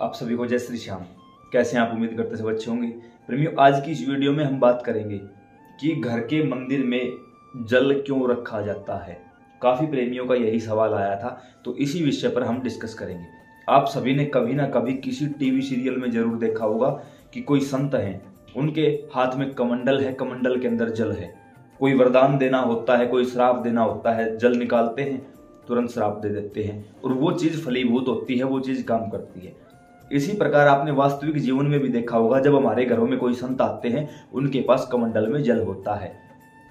आप सभी को जय श्री श्याम। कैसे हैं आप? उम्मीद करते सब अच्छे होंगे। प्रेमियों, आज की इस वीडियो में हम बात करेंगे कि घर के मंदिर में जल क्यों रखा जाता है। काफ़ी प्रेमियों का यही सवाल आया था, तो इसी विषय पर हम डिस्कस करेंगे। आप सभी ने कभी ना कभी किसी टीवी सीरियल में जरूर देखा होगा कि कोई संत हैं, उनके हाथ में कमंडल है, कमंडल के अंदर जल है। कोई वरदान देना होता है, कोई श्राप देना होता है, जल निकालते हैं, तुरंत श्राप दे देते हैं और वो चीज़ फलीभूत होती है, वो चीज़ काम करती है। इसी प्रकार आपने वास्तविक जीवन में भी देखा होगा, जब हमारे घरों में कोई संत आते हैं उनके पास कमंडल में जल होता है।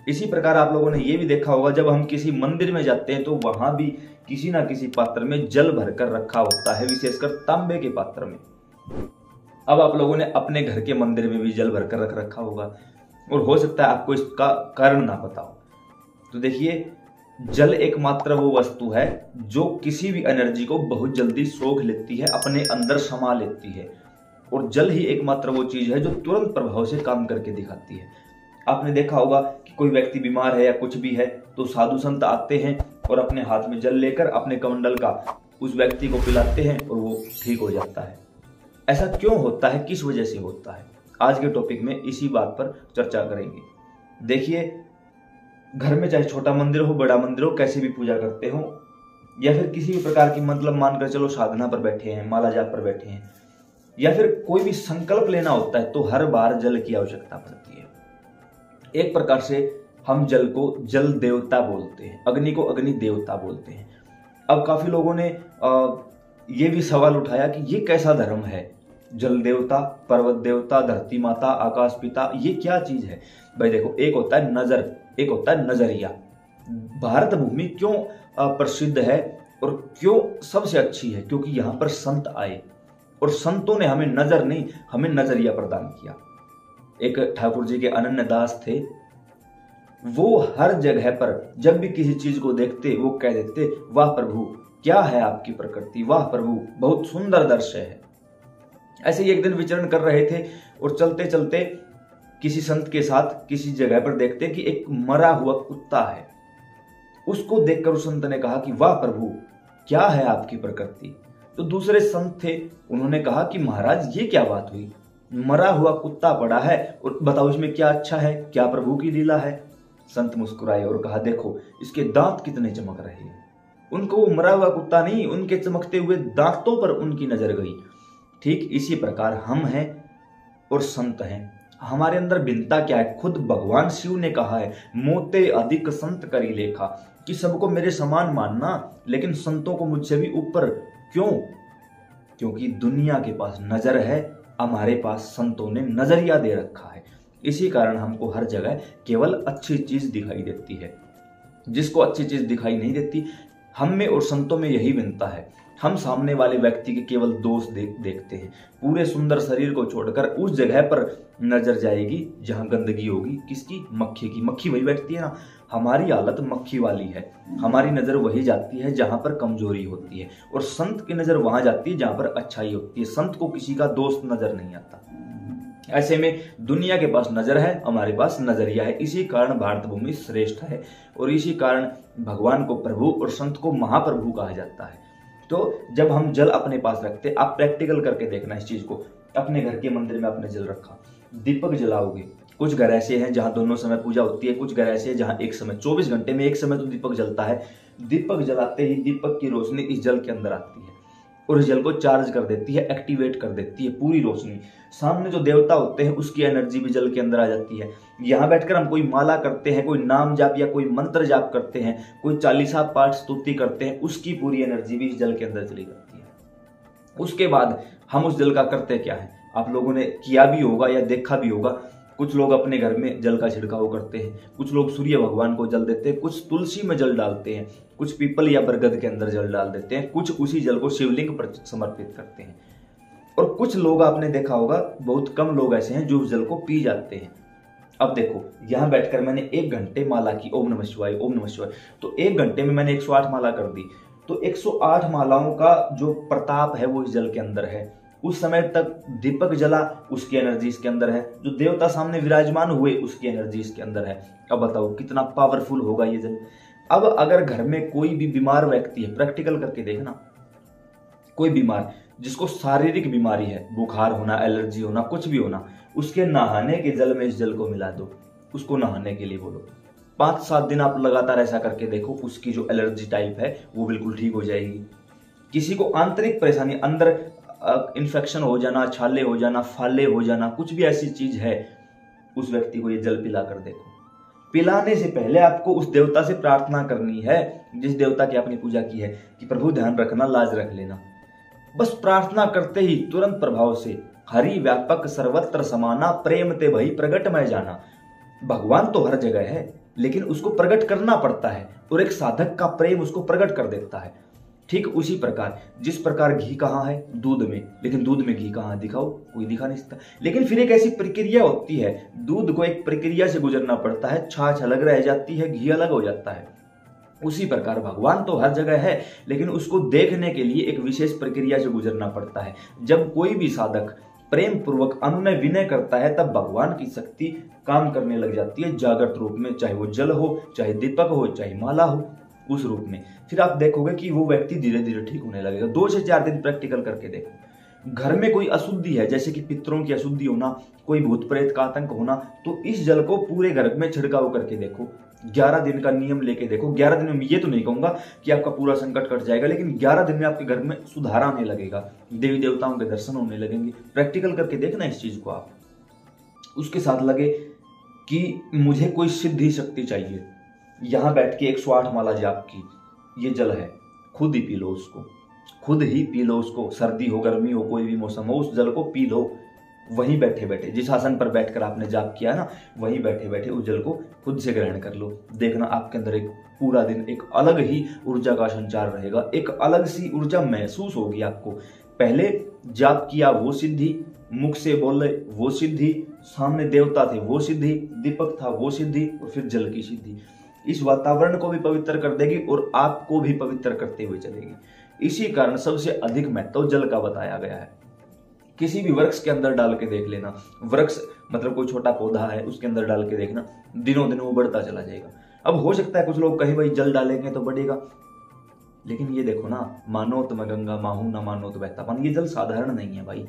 इसी प्रकार आप लोगों ने ये भी देखा होगा, जब हम किसी मंदिर में जाते हैं तो वहां भी किसी ना किसी पात्र में जल भरकर रखा होता है, विशेषकर तांबे के पात्र में। अब आप लोगों ने अपने घर के मंदिर में भी जल भरकर रख रखा होगा और हो सकता है आपको इसका कारण ना पता हो। तो देखिए, जल एकमात्र वो वस्तु है जो किसी भी एनर्जी को बहुत जल्दी सोख लेती है, अपने अंदर समा लेती है। और जल ही एकमात्र वो चीज है जो तुरंत प्रभाव से काम करके दिखाती है। आपने देखा होगा कि कोई व्यक्ति बीमार है या कुछ भी है तो साधु संत आते हैं और अपने हाथ में जल लेकर अपने कमंडल का उस व्यक्ति को पिलाते हैं और वो ठीक हो जाता है। ऐसा क्यों होता है, किस वजह से होता है? आज के टॉपिक में इसी बात पर चर्चा करेंगे। देखिए, घर में चाहे छोटा मंदिर हो, बड़ा मंदिर हो, कैसे भी पूजा करते हो या फिर किसी भी प्रकार की मतलब मानकर चलो साधना पर बैठे हैं, माला जाप पर बैठे हैं या फिर कोई भी संकल्प लेना होता है तो हर बार जल की आवश्यकता पड़ती है। एक प्रकार से हम जल को जल देवता बोलते हैं, अग्नि को अग्नि देवता बोलते हैं। अब काफी लोगों ने ये भी सवाल उठाया कि ये कैसा धर्म है, जल देवता, पर्वत देवता, धरती माता, आकाश पिता, ये क्या चीज है? भाई देखो, एक होता है नजर, एक होता है नजरिया। भारत भूमि क्यों प्रसिद्ध है और क्यों सबसे अच्छी है? क्योंकि यहाँ पर संत आए और संतों ने हमें नजर नहीं, हमें नजरिया प्रदान किया। एक ठाकुर जी के अनन्य दास थे, वो हर जगह पर जब भी किसी चीज को देखते वो कह देते, वाह प्रभु क्या है आपकी प्रकृति, वाह प्रभु बहुत सुंदर दृश्य है। ऐसे ही एक दिन विचरण कर रहे थे और चलते चलते किसी संत के साथ किसी जगह पर देखते कि एक मरा हुआ कुत्ता है। उसको देखकर उस संत ने कहा कि वाह प्रभु क्या है आपकी प्रकृति। तो दूसरे संत थे, उन्होंने कहा कि महाराज ये क्या बात हुई, मरा हुआ कुत्ता पड़ा है और बताओ इसमें क्या अच्छा है, क्या प्रभु की लीला है? संत मुस्कुराए और कहा, देखो इसके दांत कितने चमक रहे हैं। उनको वो मरा हुआ कुत्ता नहीं, उनके चमकते हुए दांतों पर उनकी नजर गई। ठीक इसी प्रकार हम हैं और संत हैं। हमारे अंदर भिन्नता क्या है? खुद भगवान शिव ने कहा है, मोते अधिक संत करी लेखा, कि सबको मेरे समान मानना लेकिन संतों को मुझसे भी ऊपर। क्यों? क्योंकि दुनिया के पास नजर है, हमारे पास संतों ने नजरिया दे रखा है। इसी कारण हमको हर जगह केवल अच्छी चीज दिखाई देती है। जिसको अच्छी चीज दिखाई नहीं देती, हम में और संतों में यही भिन्नता है। हम सामने वाले व्यक्ति के केवल दोष देखते हैं। पूरे सुंदर शरीर को छोड़कर उस जगह पर नजर जाएगी जहां गंदगी होगी। किसकी? मक्खी की। मक्खी वही बैठती है ना। हमारी हालत मक्खी वाली है। हमारी नजर वही जाती है जहां पर कमजोरी होती है और संत की नजर वहां जाती है जहां पर अच्छाई होती है। संत को किसी का दोष नजर नहीं आता। ऐसे में दुनिया के पास नजर है, हमारे पास नजरिया है। इसी कारण भारत भूमि श्रेष्ठ है और इसी कारण भगवान को प्रभु और संत को महाप्रभु कहा जाता है। तो जब हम जल अपने पास रखते, आप प्रैक्टिकल करके देखना इस चीज को। अपने घर के मंदिर में आपने जल रखा, दीपक जलाओगे। कुछ घर ऐसे हैं जहां दोनों समय पूजा होती है, कुछ घर ऐसे हैं जहां एक समय 24 घंटे में एक समय तो दीपक जलता है। दीपक जलाते ही दीपक की रोशनी इस जल के अंदर आती है और इस जल को चार्ज कर देती है, एक्टिवेट कर देती है पूरी रोशनी। सामने जो देवता होते हैं उसकी एनर्जी भी जल के अंदर आ जाती है। यहाँ बैठकर हम कोई माला करते हैं, कोई नाम जाप या कोई मंत्र जाप करते हैं, कोई चालीसा पाठ स्तुति करते हैं, उसकी पूरी एनर्जी भी इस जल के अंदर चली जाती है। उसके बाद हम उस जल का करते क्या है? आप लोगों ने किया भी होगा या देखा भी होगा। कुछ लोग अपने घर में जल का छिड़काव करते हैं, कुछ लोग सूर्य भगवान को जल देते हैं, कुछ तुलसी में जल डालते हैं, कुछ पीपल या बरगद के अंदर जल डाल देते हैं, कुछ उसी जल को शिवलिंग पर समर्पित करते हैं और कुछ लोग आपने देखा होगा, बहुत कम लोग ऐसे हैं जो उस जल को पी जाते हैं। अब देखो, यहां बैठकर मैंने 1 घंटे माला की, ओम नमः शिवाय, ओम नमः शिवाय, तो 1 घंटे में मैंने 108 माला कर दी। तो 108 मालाओं का जो प्रताप है वो इस जल के अंदर है। उस समय तक दीपक जला, उसकी एनर्जी इसके अंदर है। जो देवता सामने विराजमान हुए उसकी एनर्जी इसके अंदर है। अब बताओ कितना पावरफुल होगा ये जल। अब अगर घर में कोई भी बीमार व्यक्ति है, प्रैक्टिकल करके देखना, कोई बीमार, जिसको शारीरिक बीमारी है, बुखार होना, एलर्जी होना, कुछ भी होना, उसके नहाने के जल में इस जल को मिला दो, उसको नहाने के लिए बोलो। 5-7 दिन आप लगातार ऐसा करके देखो, उसकी जो एलर्जी टाइप है वो बिल्कुल ठीक हो जाएगी। किसी को आंतरिक परेशानी, अंदर इन्फेक्शन हो जाना, छाले हो जाना, फाले हो जाना, कुछ भी ऐसी चीज है, उस व्यक्ति को ये जल पिला कर देखो। पिलाने से पहले आपको उस देवता से प्रार्थना करनी है, जिस देवता की आपने पूजा की है, कि प्रभु ध्यान रखना, लाज रख लेना। बस प्रार्थना करते ही तुरंत प्रभाव से हरि व्यापक सर्वत्र समाना, प्रेम ते भई प्रगट मैं जाना। भगवान तो हर जगह है, लेकिन उसको प्रकट करना पड़ता है, और एक साधक का प्रेम उसको प्रकट कर देता है। ठीक उसी प्रकार, जिस प्रकार घी कहाँ है? दूध में, लेकिन दूध में घी कहाँ दिखाओ? कोई दिखा नहीं सकता। लेकिन फिर एक ऐसी प्रक्रिया होती है, दूध को एक प्रक्रिया से गुजरना पड़ता है, छाछ अलग रह जाती है, घी अलग हो जाता है। उसी प्रकार भगवान तो हर जगह है, लेकिन उसको देखने के लिए एक विशेष प्रक्रिया से गुजरना पड़ता है। जब कोई भी साधक प्रेम पूर्वक अनुनय विनय करता है, तब भगवान की शक्ति काम करने लग जाती है जागृत रूप में, चाहे वो जल हो, चाहे दीपक हो, चाहे माला हो, उस रूप में। फिर आप देखोगे कि वो व्यक्ति धीरे धीरे ठीक होने लगेगा। 2 से 4 दिन प्रैक्टिकल करके देखो। घर में कोई अशुद्धि है, जैसे कि पितरों की अशुद्धि होना, कोई भूत प्रेत का आतंक होना, तो इस जल को पूरे घर में छिड़काव करके देखो। 11 दिन का नियम लेके देखो। 11 दिन में ये तो नहीं कहूंगा कि आपका पूरा संकट कट जाएगा, लेकिन 11 दिन में आपके घर में सुधार आने लगेगा, देवी देवताओं के दर्शन होने लगेंगे। प्रैक्टिकल करके देखना इस चीज को आप। उसके साथ लगे कि मुझे कोई सिद्धि शक्ति चाहिए, यहां बैठ के 108 माला जाप की, ये जल है, खुद ही पी लो उसको, खुद ही पी लो उसको। सर्दी हो, गर्मी हो, कोई भी मौसम हो, उस जल को पी लो। वहीं बैठे बैठे, जिस आसन पर बैठकर आपने जाप किया ना, वहीं बैठे बैठे उस जल को खुद से ग्रहण कर लो। देखना आपके अंदर एक पूरा दिन एक अलग ही ऊर्जा का संचार रहेगा, एक अलग सी ऊर्जा महसूस होगी आपको। पहले जाप किया वो सिद्धि, मुख से बोले वो सिद्धि, सामने देवता थे वो सिद्धि, दीपक था वो सिद्धि, और फिर जल की सिद्धि। इस वातावरण को भी पवित्र कर देगी और आपको भी पवित्र करते हुए चलेगी। इसी कारण सबसे अधिक महत्व जल का बताया गया है। किसी भी वृक्ष के अंदर डाल के देख लेना, वृक्ष मतलब कोई छोटा पौधा है, उसके अंदर डाल के देखना, दिनों दिन वो बढ़ता चला जाएगा। अब हो सकता है कुछ लोग कहें भाई जल डालेंगे तो बढ़ेगा, लेकिन ये देखो ना, मानो तो मैं गंगा माहू, ना मानो तो बहता पानी। ये जल साधारण नहीं है भाई।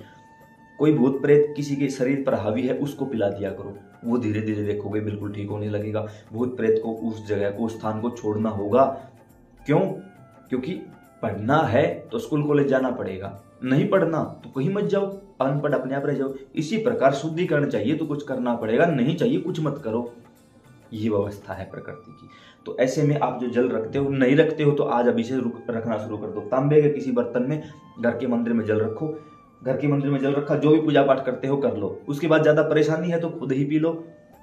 कोई भूत प्रेत किसी के शरीर पर हावी है, उसको पिला दिया करो, वो धीरे धीरे देखोगे बिल्कुल ठीक होने लगेगा। भूत प्रेत को उस जगह को, उस स्थान को छोड़ना होगा। क्यों? क्योंकि पढ़ना है तो स्कूल कॉलेज जाना पड़ेगा, नहीं पढ़ना तो कहीं मत जाओ, अनपढ़ अपने आप रह जाओ। इसी प्रकार शुद्धिकरण चाहिए तो कुछ करना पड़ेगा, नहीं चाहिए कुछ मत करो। ये व्यवस्था है प्रकृति की। तो ऐसे में आप जो जल रखते हो, नहीं रखते हो तो आज अभी से रखना शुरू कर दो। तांबे के किसी बर्तन में घर के मंदिर में जल रखो, घर के मंदिर में जल रखा, जो भी पूजा पाठ करते हो कर लो। उसके बाद ज्यादा परेशानी है तो खुद ही पी लो,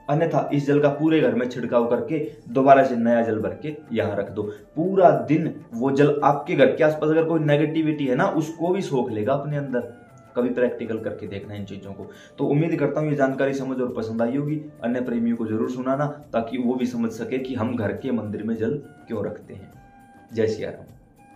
अन्यथा इस जल का पूरे घर में छिड़काव करके दोबारा से नया जल भर के यहाँ रख दो। पूरा दिन वो जल आपके घर के आसपास अगर कोई नेगेटिविटी है ना, उसको भी सोख लेगा अपने अंदर। कभी प्रैक्टिकल करके देखना इन चीजों को। तो उम्मीद करता हूँ ये जानकारी समझ और पसंद आई होगी। अन्य प्रेमियों को जरूर सुनाना, ताकि वो भी समझ सके कि हम घर के मंदिर में जल क्यों रखते हैं। जय सिया राम।